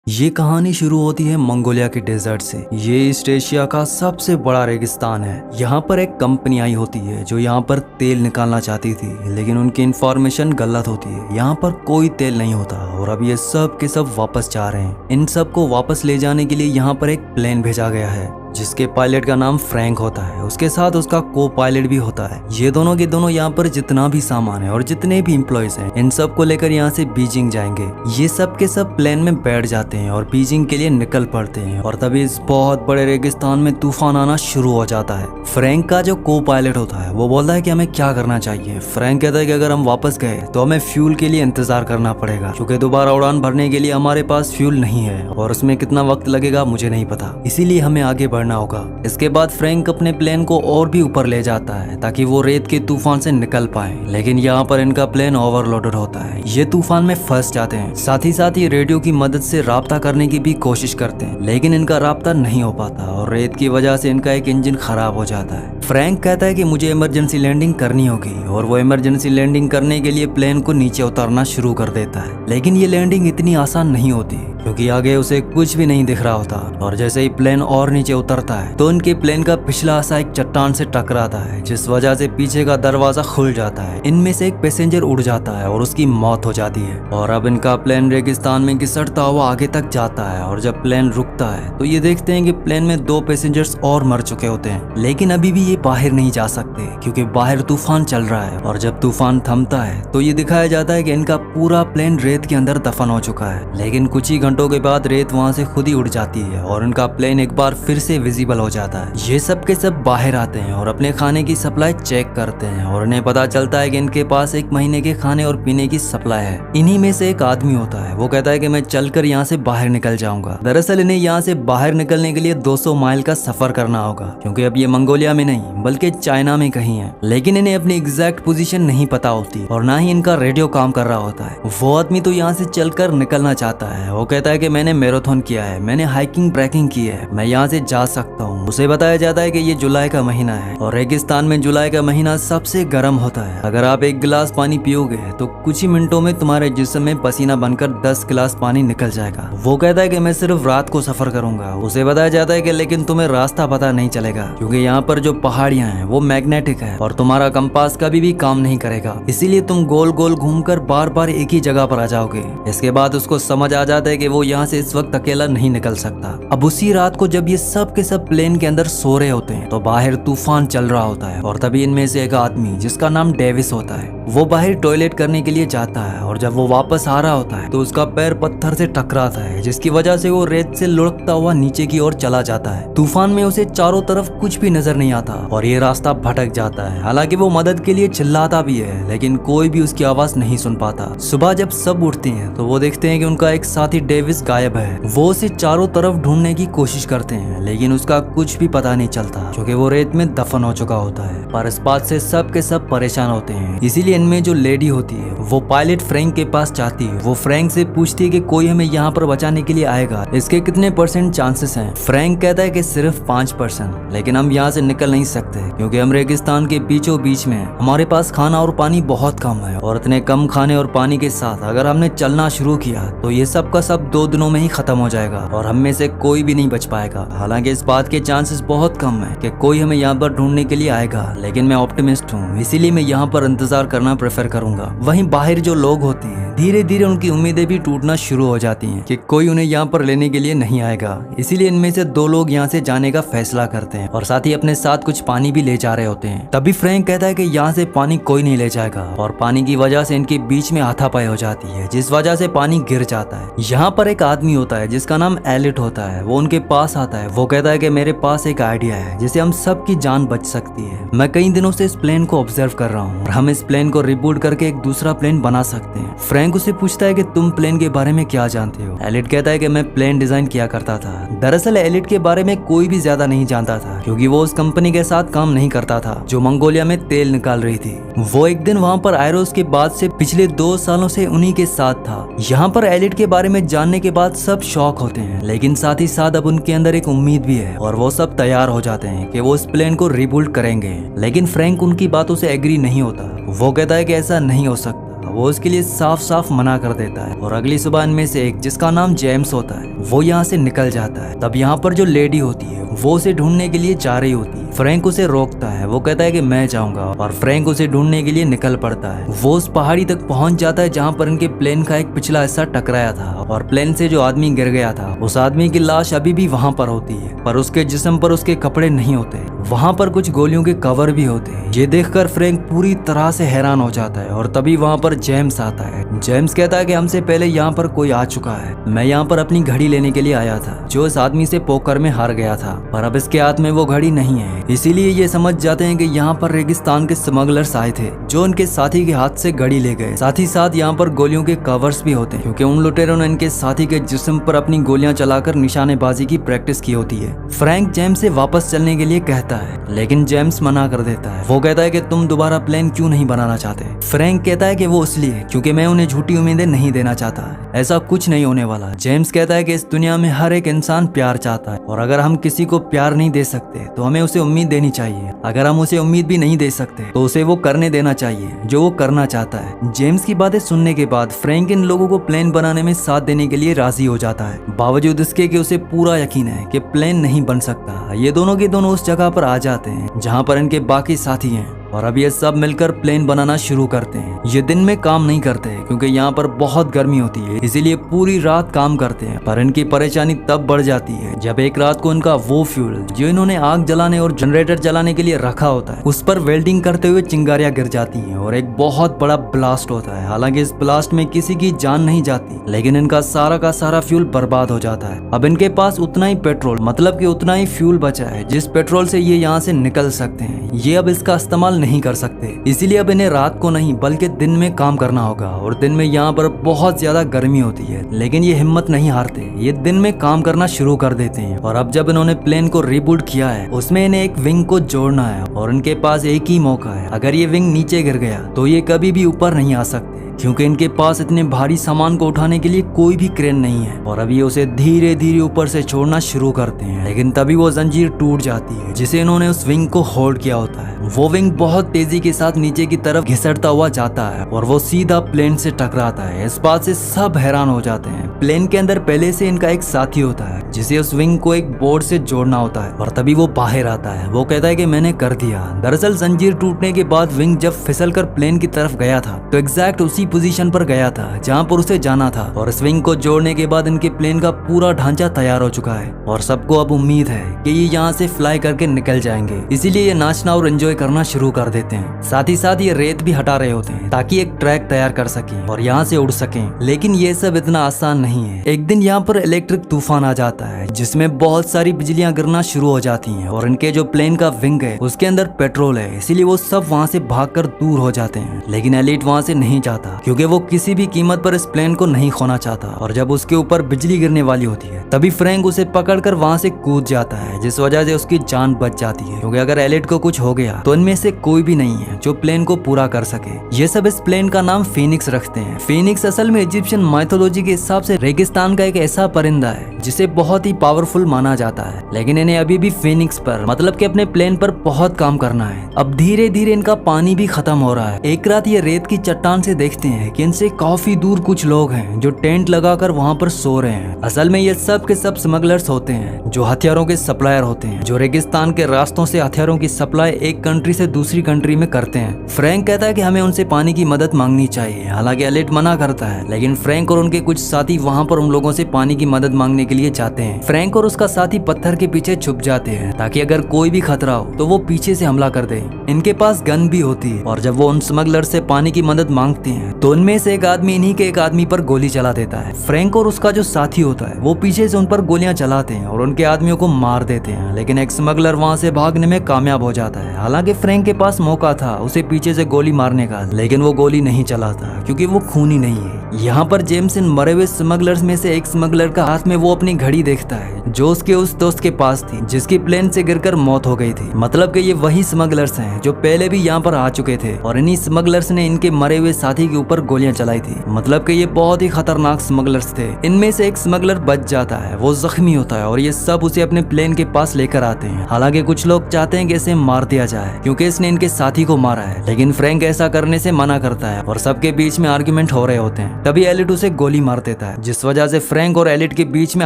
ये कहानी शुरू होती है मंगोलिया के डेजर्ट से। ये ईस्ट एशिया का सबसे बड़ा रेगिस्तान है। यहाँ पर एक कंपनी आई होती है जो यहाँ पर तेल निकालना चाहती थी, लेकिन उनकी इंफॉर्मेशन गलत होती है। यहाँ पर कोई तेल नहीं होता और अब ये सब के सब वापस जा रहे हैं। इन सब को वापस ले जाने के लिए यहाँ पर एक प्लेन भेजा गया है जिसके पायलट का नाम फ्रैंक होता है। उसके साथ उसका को पायलट भी होता है। ये दोनों के दोनों यहाँ पर जितना भी सामान है और जितने भी एम्प्लॉयज हैं, इन सब को लेकर यहाँ से बीजिंग जाएंगे। ये सब के सब प्लेन में बैठ जाते हैं और बीजिंग के लिए निकल पड़ते हैं। और तभी इस बहुत बड़े रेगिस्तान में तूफान आना शुरू हो जाता है। फ्रैंक का जो को पायलट होता है वो बोलता है कि हमें क्या करना चाहिए। फ्रैंक कहता है कि अगर हम वापस गए तो हमें फ्यूल के लिए इंतजार करना पड़ेगा, क्योंकि दोबारा उड़ान भरने के लिए हमारे पास फ्यूल नहीं है और उसमें कितना वक्त लगेगा मुझे नहीं पता, इसीलिए हमें आगे बढ़ना होगा। इसके बाद फ्रैंक अपने प्लेन को और भी ऊपर ले जाता है ताकि वो रेत के तूफान से निकल पाए, लेकिन यहाँ पर इनका प्लेन ओवरलोडेड होता है। ये तूफान में फंस जाते हैं। साथ ही रेडियो की मदद से राब्ता करने की भी कोशिश करते हैं, लेकिन इनका राब्ता नहीं हो पाता और रेत की वजह से इनका एक इंजन खराब हो जाता है। फ्रैंक कहता है कि मुझे इमरजेंसी लैंडिंग करनी होगी और वो इमरजेंसी लैंडिंग करने के लिए प्लेन को नीचे उतारना शुरू कर देता है। लेकिन ये लैंडिंग इतनी आसान नहीं होती क्योंकि आगे उसे कुछ भी नहीं दिख रहा होता और जैसे ही प्लेन और नीचे उतरता है तो उनके प्लेन का पिछला हिस्सा एक चट्टान से टकराता है, जिस वजह से पीछे का दरवाजा खुल जाता है। इनमें से एक पैसेंजर उड़ जाता है और उसकी मौत हो जाती है। और अब इनका प्लेन रेगिस्तान में घिसटता हुआ आगे तक जाता है और जब प्लेन रुकता है तो ये देखते हैं कि प्लेन में 2 पैसेंजर्स और मर चुके होते हैं, लेकिन अभी भी ये बाहर नहीं जा सकते क्योंकि बाहर तूफान चल रहा है। और जब तूफान थमता है तो ये दिखाया जाता है कि इनका पूरा प्लेन रेत के अंदर दफन हो चुका है। लेकिन कुछ ही घंटों के बाद रेत वहां से खुद ही उड़ जाती है और इनका प्लेन एक बार फिर से विजिबल हो जाता है। ये सब के सब बाहर आते हैं और अपने खाने की सप्लाई चेक करते हैं और उन्हें पता चलता है कि इनके पास 1 महीने के खाने और पीने की सप्लाई है। इन्हीं में से एक आदमी होता है, वो कहता है कि मैं चलकर यहाँ से बाहर निकल जाऊंगा। दरअसल इन्हें यहाँ से बाहर निकलने के लिए 200 माइल का सफर करना होगा, क्योंकि अब ये मंगोलिया में नहीं बल्कि चाइना में कहीं है। लेकिन इन्हें अपनी एग्जैक्ट पोजीशन नहीं पता होती और ना ही इनका रेडियो काम कर रहा होता है। वो आदमी तो यहाँ से चलकर निकलना चाहता है। वो कहता है कि मैंने मैराथन किया है, मैंने हाइकिंग ट्रैकिंग की है, मैं यहाँ से जा सकता हूँ। उसे बताया जाता है कि ये जुलाई का महीना है और रेगिस्तान में जुलाई का महीना सबसे गर्म होता है। अगर आप 1 गिलास पानी पियोगे तो कुछ ही मिनटों में तुम्हारे जिस्म में पसीना बनकर 10 गिलास पानी निकल जाएगा। वो कहता है कि मैं सिर्फ रात को सफर करूंगा। उसे बताया जाता है कि लेकिन तुम्हें रास्ता पता नहीं चलेगा, क्योंकि यहाँ पर जो पहाड़ियाँ हैं वो मैग्नेटिक है और तुम्हारा कंपास कभी भी काम नहीं करेगा, इसीलिए तुम गोल गोल घूमकर बार बार एक ही जगह पर आ जाओगे। इसके बाद उसको समझ आ जाता है कि वो यहाँ से इस वक्त अकेला नहीं निकल सकता। अब उसी रात को जब ये सब के सब प्लेन के अंदर सो रहे होते हैं तो बाहर तूफान चल रहा होता है और तभी इनमें से एक आदमी जिसका नाम डेविस होता है वो बाहर टॉयलेट करने के लिए जाता है और जब वो वापस आ रहा होता है तो उसका पैर पत्थर से टकराता है, जिसकी वजह से वो रेत से लुढ़कता हुआ नीचे की ओर चला जाता है। तूफान में उसे चारों तरफ कुछ भी नजर नहीं आता और ये रास्ता भटक जाता है। हालांकि वो मदद के लिए चिल्लाता भी है, लेकिन कोई भी उसकी आवाज नहीं सुन पाता। सुबह जब सब उठते हैं तो वो देखते हैं कि उनका एक साथी डेविस गायब है। वो उसे चारों तरफ ढूंढने की कोशिश करते हैं, लेकिन उसका कुछ भी पता नहीं चलता क्योंकि वो रेत में दफन हो चुका होता है। पर इस बात से सब के सब परेशान होते हैं। इसीलिए इनमें जो लेडी होती है वो पायलट फ्रैंक के पास जाती है। वो फ्रैंक से पूछती है कि कोई हमें यहाँ पर बचाने के लिए आएगा, इसके कितने % चांसेस हैं। फ्रैंक कहता है कि सिर्फ 5%, लेकिन हम यहाँ से निकल नहीं सकते क्योंकि हम रेगिस्तान के बीचों बीच में हैं। हमारे पास खाना और पानी बहुत कम है और इतने कम खाने और पानी के साथ अगर हमने चलना शुरू किया तो ये सब का सब 2 दिनों में ही खत्म हो जाएगा और हम में से कोई भी नहीं बच पाएगा। हालांकि इस बात के चांसेस बहुत कम है कि कोई हमें यहाँ पर ढूंढने के लिए आएगा, लेकिन मैं ऑप्टिमिस्ट हूँ, इसीलिए मैं यहाँ पर इंतजार करना प्रेफर करूंगा। वहीं बाहर जो लोग होते हैं धीरे धीरे उनकी उम्मीदें भी टूटना शुरू हो जाती हैं कि कोई उन्हें यहाँ पर लेने के लिए नहीं आएगा। इसीलिए इनमें से 2 लोग यहाँ से जाने का फैसला करते हैं और साथ ही अपने साथ कुछ पानी भी ले जा रहे होते हैं। तभी फ्रैंक कहता है कि यहाँ से पानी कोई नहीं ले जाएगा और पानी की वजह से इनके बीच में हाथापाई हो जाती है, जिस वजह से पानी गिर जाता है। यहाँ पर एक आदमी होता है जिसका नाम एलिट होता है। वो उनके पास आता है। वो कहता है कि मेरे पास एक आइडिया है जिससे हम सबकी जान बच सकती है। मैं कई दिनों से इस प्लेन को ऑब्जर्व कर रहा हूँ और हम इस प्लेन को रिबूट करके एक दूसरा प्लेन बना सकते हैं। फ्रैंक उसे पूछता है कि तुम प्लेन के बारे में क्या जानते हो। एलिट कहता है कि मैं प्लेन डिजाइन किया करता था। दरअसल एलिट के बारे में कोई भी ज्यादा नहीं जानता था क्योंकि वो उस कंपनी के साथ काम नहीं करता था जो मंगोलिया में तेल निकाल रही थी। वो एक दिन वहाँ पर आए, उसके बाद से पिछले 2 सालों से उन्हीं के साथ था। यहाँ पर एलिट के बारे में जानने के बाद सब शॉक होते हैं, लेकिन साथ ही साथ अब उनके अंदर एक उम्मीद भी है और वो सब तैयार हो जाते हैं कि वो इस प्लेन को रिबिल्ड करेंगे। लेकिन फ्रैंक उनकी बातों से एग्री नहीं होता। वो कहता है कि ऐसा नहीं हो सकता वो उसके लिए साफ साफ मना कर देता है और अगली सुबह इनमें से एक, जिसका नाम जेम्स होता है, वो यहाँ से निकल जाता है। तब यहाँ पर जो लेडी होती है वो उसे ढूंढने के लिए जा रही होती है। फ्रैंक उसे रोकता है, वो कहता है कि मैं जाऊंगा, और फ्रैंक उसे ढूंढने के लिए निकल पड़ता है। वो उस पहाड़ी तक पहुंच जाता है जहाँ पर इनके प्लेन का एक पिछला हिस्सा टकराया था, और प्लेन से जो आदमी गिर गया था उस आदमी की लाश अभी भी वहाँ पर होती है, पर उसके जिस्म पर उसके कपड़े नहीं होते। वहाँ पर कुछ गोलियों के कवर भी होते हैं। ये देखकर फ्रैंक पूरी तरह से हैरान हो जाता है, और तभी वहाँ पर जेम्स आता है। जेम्स कहता है कि हमसे पहले यहाँ पर कोई आ चुका है, मैं यहाँ पर अपनी घड़ी लेने के लिए आया था जो इस आदमी से पोकर में हार गया था, पर अब इसके हाथ में वो घड़ी नहीं है। इसीलिए ये समझ जाते हैं कि यहाँ पर रेगिस्तान के स्मगलर्स आए थे जो उनके साथी के हाथ से घड़ी ले गए। साथ ही साथ यहाँ पर गोलियों के कवर्स भी होते हैं, क्योंकि उन लुटेरों ने इनके साथी के जिस्म पर अपनी गोलियां चलाकर निशानेबाजी की प्रैक्टिस की होती है। फ्रैंक जेम्स से वापस चलने के लिए कहता है, लेकिन जेम्स मना कर देता है। वो कहता है कि तुम दोबारा प्लान क्यों नहीं बनाना चाहते। फ्रैंक कहता है कि वो इसलिए क्योंकि मैं उन्हें झूठी उम्मीदें नहीं देना चाहता, ऐसा कुछ नहीं होने वाला। जेम्स कहता है कि इस दुनिया में हर एक इंसान प्यार चाहता है, और अगर हम किसी को प्यार नहीं दे सकते तो हमें उसे उम्मीद देनी चाहिए। अगर हम उसे उम्मीद भी नहीं दे सकते तो उसे वो करने देना चाहिए जो वो करना चाहता है। जेम्स की बातें सुनने के बाद फ्रैंक इन लोगों को प्लान बनाने में साथ देने के लिए राजी हो जाता है, बावजूद इसके कि उसे पूरा यकीन है कि प्लान नहीं बन सकता। ये दोनों के दोनों उस जगह पर आ जाते हैं जहाँ पर इनके बाकी साथी हैं, और अब ये सब मिलकर प्लेन बनाना शुरू करते हैं। ये दिन में काम नहीं करते क्योंकि यहाँ पर बहुत गर्मी होती है, इसीलिए पूरी रात काम करते हैं। पर इनकी परेशानी तब बढ़ जाती है जब एक रात को इनका वो फ्यूल जो इन्होंने आग जलाने और जनरेटर जलाने के लिए रखा होता है उस पर वेल्डिंग करते हुए चिंगारियां गिर जाती हैं और एक बहुत बड़ा ब्लास्ट होता है। हालांकि इस ब्लास्ट में किसी की जान नहीं जाती, लेकिन इनका सारा का सारा फ्यूल बर्बाद हो जाता है। अब इनके पास उतना ही पेट्रोल, मतलब कि उतना ही फ्यूल बचा है जिस पेट्रोल से ये यहाँ से निकल सकते हैं। ये अब इसका इस्तेमाल नहीं कर सकते, इसीलिए अब इन्हें रात को नहीं बल्कि दिन में काम करना होगा। और दिन में यहाँ पर बहुत ज्यादा गर्मी होती है, लेकिन ये हिम्मत नहीं हारते, ये दिन में काम करना शुरू कर देते हैं। और अब जब इन्होंने प्लेन को रिबूट किया है उसमें इन्हें एक विंग को जोड़ना है, और इनके पास एक ही मौका है। अगर ये विंग नीचे गिर गया तो ये कभी भी ऊपर नहीं आ सकते, क्योंकि इनके पास इतने भारी सामान को उठाने के लिए कोई भी क्रेन नहीं है। और अभी उसे धीरे धीरे ऊपर से छोड़ना शुरू करते हैं, लेकिन तभी वो जंजीर टूट जाती है जिसे इन्होंने उस विंग को होल्ड किया होता है। वो विंग बहुत तेजी के साथ नीचे की तरफ घिसटता हुआ जाता है और वो सीधा प्लेन से टकराता है। इस बात से सब हैरान हो जाते हैं। प्लेन के अंदर पहले से इनका एक साथी होता है जिसे उस विंग को एक बोर्ड से जोड़ना होता है, और तभी वो बाहर आता है। वो कहता है कि मैंने कर दिया। दरअसल जंजीर टूटने के बाद विंग जब फिसलकर प्लेन की तरफ गया था तो एग्जैक्ट उसी पोजीशन पर गया था जहां पर उसे जाना था, और इस विंग को जोड़ने के बाद इनके प्लेन का पूरा ढांचा तैयार हो चुका है। और सबको अब उम्मीद है कि ये यहाँ से फ्लाई करके निकल जाएंगे, इसीलिए ये नाचना और एंजॉय करना शुरू कर देते हैं। साथ ही साथ ये रेत भी हटा रहे होते हैं ताकि एक ट्रैक तैयार कर सकें और यहाँ से उड़ सकें। लेकिन ये सब इतना आसान नहीं है। एक दिन यहाँ पर इलेक्ट्रिक तूफान आ जाता है जिसमें बहुत सारी बिजलियां गिरना शुरू हो जाती हैं, और इनके जो प्लेन का विंग है उसके अंदर पेट्रोल है, इसीलिए वो सब वहाँ से भागकर दूर हो जाते हैं। लेकिन एलिट वहाँ से नहीं जाता क्योंकि वो किसी भी कीमत पर इस प्लेन को नहीं खोना चाहता। और जब उसके ऊपर बिजली गिरने वाली होती है तभी फ्रैंक उसे पकड़कर वहाँ से कूद जाता है, जिस वजह से उसकी जान बच जाती है, क्योंकि अगर एलिट को कुछ हो गया तो इनमें से कोई भी नहीं है जो प्लेन को पूरा कर सके। ये सब इस प्लेन का नाम फीनिक्स रखते हैं। फीनिक्स असल में इजिप्शियन माइथोलॉजी के हिसाब से रेगिस्तान का एक ऐसा परिंदा है जिसे बहुत ही पावरफुल माना जाता है, लेकिन इन्हें अभी भी फीनिक्स पर, मतलब कि अपने प्लेन पर बहुत काम करना है। अब धीरे धीरे इनका पानी भी खत्म हो रहा है। एक रात ये रेत की चट्टान से देखते हैं कि इनसे काफी दूर कुछ लोग हैं जो टेंट लगाकर वहाँ पर सो रहे हैं। असल में ये सब के सब स्मगलर्स होते हैं जो हथियारों के सप्लायर होते हैं, जो रेगिस्तान के रास्तों से हथियारों की सप्लाई एक कंट्री से दूसरी कंट्री में करते हैं। फ्रैंक कहता है कि हमें उनसे पानी की मदद मांगनी चाहिए, हालांकि एलिट मना करता है, लेकिन फ्रैंक और उनके कुछ साथी वहाँ पर उन लोगों से पानी की मदद मांगने के लिए जाते हैं। फ्रैंक और उसका साथी पत्थर के पीछे छुप जाते हैं ताकि अगर कोई भी खतरा हो तो वो पीछे से हमला कर दे। इनके पास गन भी होती है, और जब वो उन स्मगलर से पानी की मदद मांगते हैं तो उनमें से एक आदमी इन्हीं के एक आदमी पर गोली चला देता है। फ्रैंक और उसका जो साथी होता है वो पीछे से उन पर गोलियां चलाते हैं और उनके आदमियों को मार देते हैं, लेकिन एक स्मगलर वहां से भागने में कामयाब हो जाता है। हालांकि फ्रैंक के पास मौका था उसे पीछे से गोली मारने का, लेकिन वो गोली नहीं चलाता क्योंकि वो खूनी नहीं है। यहाँ पर जेम्स इन मरे हुए स्मगलर्स में से एक स्मगलर का हाथ में वो अपनी घड़ी देखता है जो उसके उस दोस्त के पास थी जिसकी प्लेन से गिरकर मौत हो गई थी। मतलब कि ये वही स्मगलर्स हैं जो पहले भी यहाँ पर आ चुके थे और इन्हीं स्मगलर्स ने इनके मरे हुए साथी के ऊपर गोलियां चलाई थी। मतलब कि ये बहुत ही खतरनाक स्मगलर्स थे। इनमें से एक स्मगलर बच जाता है, वो जख्मी होता है और ये सब उसे अपने प्लेन के पास लेकर आते हैं। हालांकि कुछ लोग चाहते हैं कि इसे मार दिया जाए क्योंकि इसने इनके साथी को मारा है, लेकिन फ्रैंक ऐसा करने से मना करता है और सबके बीच में आर्ग्यूमेंट हो रहे होते हैं। तभी एलिट उसे गोली मार देता है, जिस वजह से फ्रैंक और एलिट के बीच में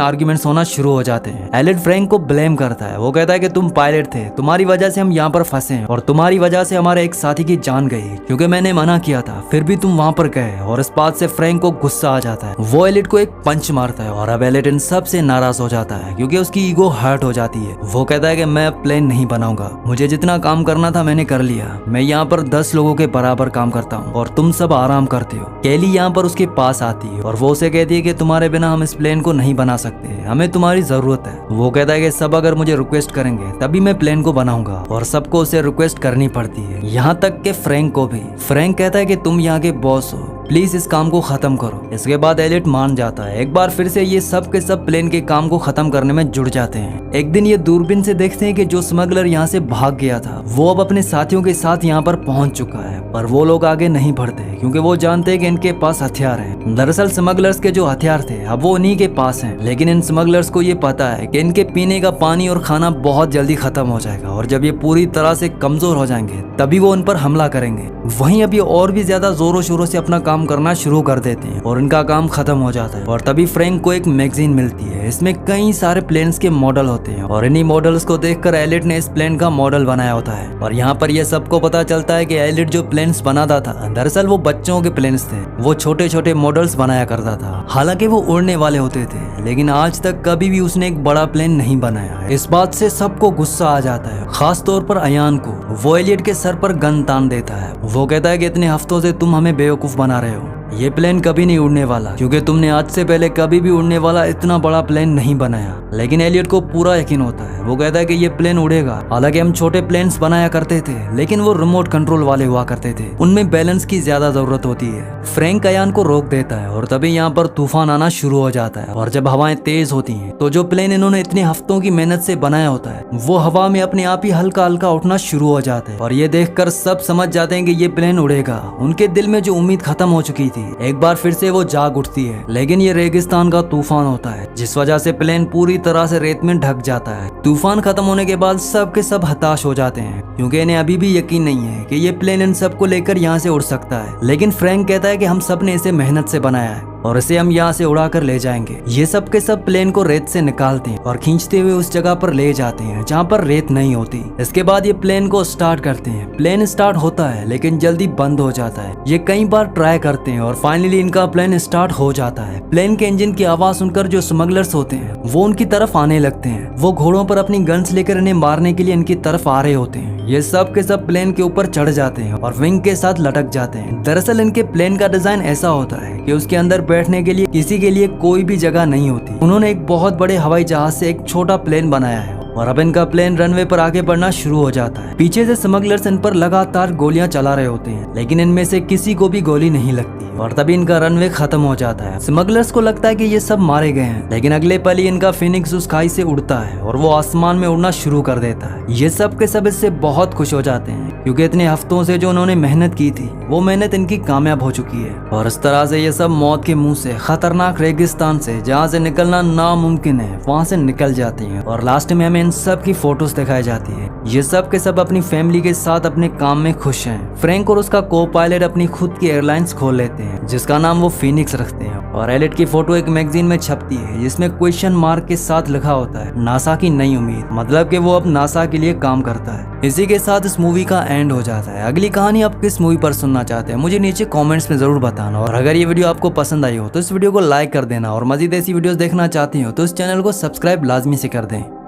आर्ग्यूमेंट्स होना शुरू हो जाते हैं। एलिट फ्रैंक को ब्लेम करता है, वो कहता है कि तुम पायलट थे, तुम्हारी वजह से हम यहाँ पर फंसे हैं और तुम्हारी वजह से हमारे एक साथी की जान गई क्योंकि मैंने मना किया था, फिर भी तुम वहाँ पर गए। और इस बात से फ्रैंक को गुस्सा आ जाता है, वो एलिट को एक पंच मारता है और अब एलिट इन सब से नाराज हो जाता है क्योंकि उसकी ईगो हर्ट हो जाती है। वो कहता है कि मैं अब प्लेन नहीं बनाऊंगा, मुझे जितना काम करना था मैंने कर लिया, मैं यहाँ पर 10 लोगों के बराबर काम करता हूँ और तुम सब आराम करते हो। केली यहाँ पर उसके पास आती है और वो उसे कहती है कि तुम्हारे बिना हम इस प्लेन को नहीं बना सकते, हमें तुम्हारी जरूरत है। वो कहता है कि सब अगर मुझे रिक्वेस्ट करेंगे तभी मैं प्लेन को बनाऊंगा और सबको उसे रिक्वेस्ट करनी पड़ती है, यहाँ तक के फ्रैंक को भी। फ्रैंक कहता है कि तुम यहाँ के बॉस हो, प्लीज इस काम को खत्म करो। इसके बाद एलिट मान जाता है। एक बार फिर से ये सब के सब प्लेन के काम को खत्म करने में जुड़ जाते हैं। एक दिन ये दूरबीन से देखते हैं कि जो स्मगलर यहाँ से भाग गया था वो अब अपने साथियों के साथ यहाँ पर पहुंच चुका है, पर वो लोग आगे नहीं बढ़ते क्योंकि वो जानते हैं कि इनके पास हथियार हैं। दरअसल स्मगलर्स के जो हथियार थे अब वो उन्हीं के पास हैं, लेकिन इन स्मगलर्स को ये पता है कि इनके पीने का पानी और खाना बहुत जल्दी खत्म हो जाएगा और जब ये पूरी तरह से कमजोर हो जाएंगे तभी वो उन पर हमला करेंगे। वहीं अब ये और भी ज्यादा जोरों शोरों से अपना काम करना शुरू कर देते हैं और इनका काम खत्म हो जाता है। और तभी फ्रैंक को एक मैगजीन मिलती है, इसमें कई सारे प्लेन्स के मॉडल होते हैं और इन्हीं मॉडल्स को देखकर एलिट ने इस प्लेन का मॉडल बनाया होता है। और यहाँ पर यह सबको पता चलता है कि एलिट जो प्लेन्स बनाता था दरअसल वो बच्चों के प्लेन्स थे, वो छोटे छोटे मॉडल्स बनाया करता था। हालांकि वो उड़ने वाले होते थे, लेकिन आज तक कभी भी उसने एक बड़ा प्लेन नहीं बनाया। इस बात से सबको गुस्सा आ जाता है, खास तौर पर अयान को। वो एलिट के सर पर गन तान देता है। वो कहता है कि इतने हफ्तों से तुम हमें बेवकूफ बना रहे हो, ये प्लेन कभी नहीं उड़ने वाला क्योंकि तुमने आज से पहले कभी भी उड़ने वाला इतना बड़ा प्लेन नहीं बनाया। लेकिन एलियट को पूरा यकीन होता है, वो कहता है कि ये प्लेन उड़ेगा। हालांकि हम छोटे प्लेन्स बनाया करते थे लेकिन वो रिमोट कंट्रोल वाले हुआ करते थे, उनमें बैलेंस की ज्यादा जरूरत होती है। फ्रैंक अयान को रोक देता है और तभी यहाँ पर तूफान आना शुरू हो जाता है और जब हवाएं तेज होती हैं तो जो प्लेन इन्होंने इतने हफ्तों की मेहनत से बनाया होता है वो हवा में अपने आप ही हल्का हल्का उठना शुरू हो जाता है। और ये देखकर सब समझ जाते हैं कि ये प्लेन उड़ेगा। उनके दिल में जो उम्मीद खत्म हो चुकी थी एक बार फिर से वो जाग उठती है, लेकिन ये रेगिस्तान का तूफान होता है जिस वजह से प्लेन पूरी तरह से रेत में ढक जाता है। तूफान खत्म होने के बाद सब के सब हताश हो जाते हैं क्योंकि इन्हें अभी भी यकीन नहीं है कि ये प्लेन इन सबको लेकर यहाँ से उड़ सकता है। लेकिन फ्रैंक कहता है कि हम सब ने इसे मेहनत से बनाया है और इसे हम यहाँ से उड़ा कर ले जाएंगे। ये सब के सब प्लेन को रेत से निकालते हैं और खींचते हुए उस जगह पर ले जाते हैं जहाँ पर रेत नहीं होती। इसके बाद ये प्लेन को स्टार्ट करते हैं। प्लेन स्टार्ट होता है लेकिन जल्दी बंद हो जाता है। ये कई बार ट्राई करते हैं और फाइनली इनका प्लेन स्टार्ट हो जाता है। प्लेन के इंजन की आवाज सुनकर जो स्मगलर्स होते हैं वो उनकी तरफ आने लगते हैं। वो घोड़ों पर अपनी गन्स लेकर इन्हें मारने के लिए इनकी तरफ आ रहे होते हैं। ये सब के सब प्लेन के ऊपर चढ़ जाते हैं और विंग के साथ लटक जाते हैं। दरअसल इनके प्लेन का डिजाइन ऐसा होता है कि उसके अंदर बैठने के लिए किसी के लिए कोई भी जगह नहीं होती। उन्होंने एक बहुत बड़े हवाई जहाज से एक छोटा प्लेन बनाया है और अब इनका प्लेन रनवे पर आगे बढ़ना शुरू हो जाता है। पीछे से स्मगलर्स इन पर लगातार गोलियां चला रहे होते हैं लेकिन इनमें से किसी को भी गोली नहीं लगती और तभी इनका रनवे खत्म हो जाता है। स्मगलर्स को लगता है कि ये सब मारे गए हैं, लेकिन अगले पल ही इनका फिनिक्स उस खाई से उड़ता है और वो आसमान में उड़ना शुरू कर देता है। ये सब के सब इससे बहुत खुश हो जाते हैं क्योंकि इतने हफ्तों से जो उन्होंने मेहनत की थी वो मेहनत इनकी कामयाब हो चुकी है। और इस तरह से ये सब मौत के मुंह से, खतरनाक रेगिस्तान से जहाँ से निकलना नामुमकिन है वहाँ से निकल जाती है। और लास्ट में हमें इन सब की फोटोज दिखाई जाती है। ये सब के सब अपनी फैमिली के साथ अपने काम में खुश हैं। फ्रैंक और उसका को पायलट अपनी खुद की एयरलाइंस खोल लेते हैं जिसका नाम वो फिनिक्स रखते हैं। और एलिट की फोटो एक मैगजीन में छपती है जिसमें क्वेश्चन मार्क के साथ लिखा होता है नासा की नई उम्मीद, मतलब कि वो अब नासा के लिए काम करता है। इसी के साथ इस मूवी का एंड हो जाता है। अगली कहानी आप किस मूवी पर सुनना चाहते हैं मुझे नीचे कमेंट्स में जरूर बताना। और अगर ये वीडियो आपको पसंद आई हो तो इस वीडियो को लाइक कर देना और मजीद ऐसी वीडियोस देखना चाहती हो तो इस चैनल को सब्सक्राइब लाजमी से कर दें।